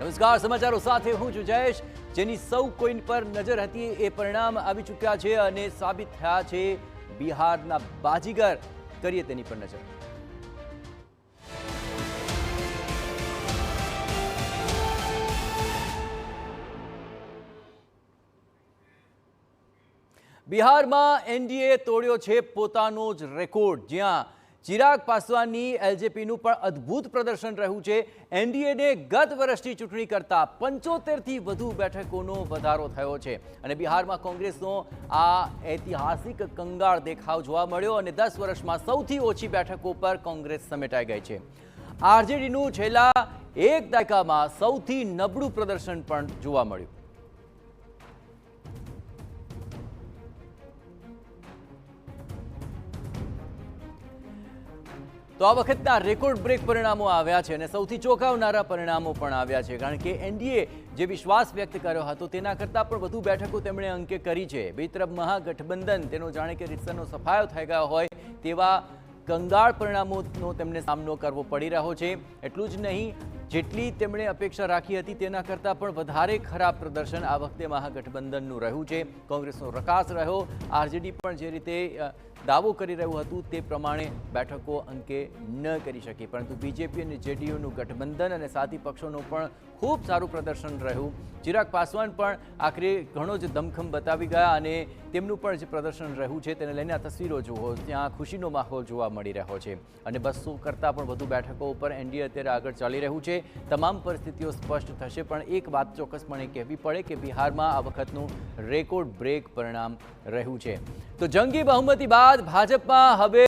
નમસ્કાર, સમાચારો સાથે હું છું જયેશ। જેની સૌ કોઈ પર નજર હતી એ પરિણામ આવી ચૂક્યા છે અને સાબિત થયા છે બિહારના બાજીગર। કરીએ તેની પર નજર। બિહારમાં એનડીએ તોડ્યો છે પોતાનો જ રેકોર્ડ, જ્યાં ચિરાગ પાસવાનની એલજેપીનું પણ અદ્ભુત પ્રદર્શન રહ્યું છે। એનડીએને ગત વર્ષની ચૂંટણી કરતાં 75થી વધુ બેઠકોનો વધારો થયો છે અને બિહારમાં કોંગ્રેસનો આ ઐતિહાસિક કંગાળ દેખાવ જોવા મળ્યો અને 10 વર્ષમાં સૌથી ઓછી બેઠકો પર કોંગ્રેસ સમેટાઈ ગઈ છે। આરજેડીનું છેલ્લા એક દાયકામાં સૌથી નબળું પ્રદર્શન પણ જોવા મળ્યું। તો આ વખતના રેકોર્ડ બ્રેક પરિણામો આવ્યા છે અને સૌથી ચોંકાવનારા પરિણામો પણ આવ્યા છે, કારણ કે એનડીએ જે વિશ્વાસ વ્યક્ત કર્યો હતો તેના કરતાં પણ વધુ બેઠકો તેમણે અંકે કરી છે। બે તરફ મહાગઠબંધન તેનો જાણે કે રીતસરનો સફાયો થઈ ગયો હોય તેવા કંગાળ પરિણામોનો તેમને સામનો કરવો પડી રહ્યો છે। એટલું જ નહીં, જેટલી તેમણે અપેક્ષા રાખી હતી તેના કરતાં પણ વધારે ખરાબ પ્રદર્શન આ વખતે મહાગઠબંધનનું રહ્યું છે। કોંગ્રેસનો રકાસ રહ્યો, આરજેડી પણ જે રીતે દાવો કરી રહ્યું હતું તે પ્રમાણે બેઠકો અંકે ન કરી શકી, પરંતુ બીજેપી અને જેડીયુનું ગઠબંધન અને સાથી પક્ષોનું પણ ખૂબ સારું પ્રદર્શન રહ્યું। ચિરાગ પાસવાન પણ આખરે ઘણો જ દમખમ બતાવી ગયા અને તેમનું પણ જે પ્રદર્શન રહ્યું છે તેને લઈને આ તસવીરો જુઓ, ત્યાં ખુશીનો માહોલ જોવા મળી રહ્યો છે અને 200 કરતાં પણ વધુ બેઠકો ઉપર એનડીએ અત્યારે આગળ ચાલી રહ્યું છે। તમામ પરિસ્થિતિઓ સ્પષ્ટ થશે, પણ એક વાત ચોક્કસપણે કહેવી પડે કે બિહારમાં આ વખતનું રેકોર્ડ બ્રેક પરિણામ રહ્યું છે। તો જંગી બહુમતી બાદ ભાજપમાં હવે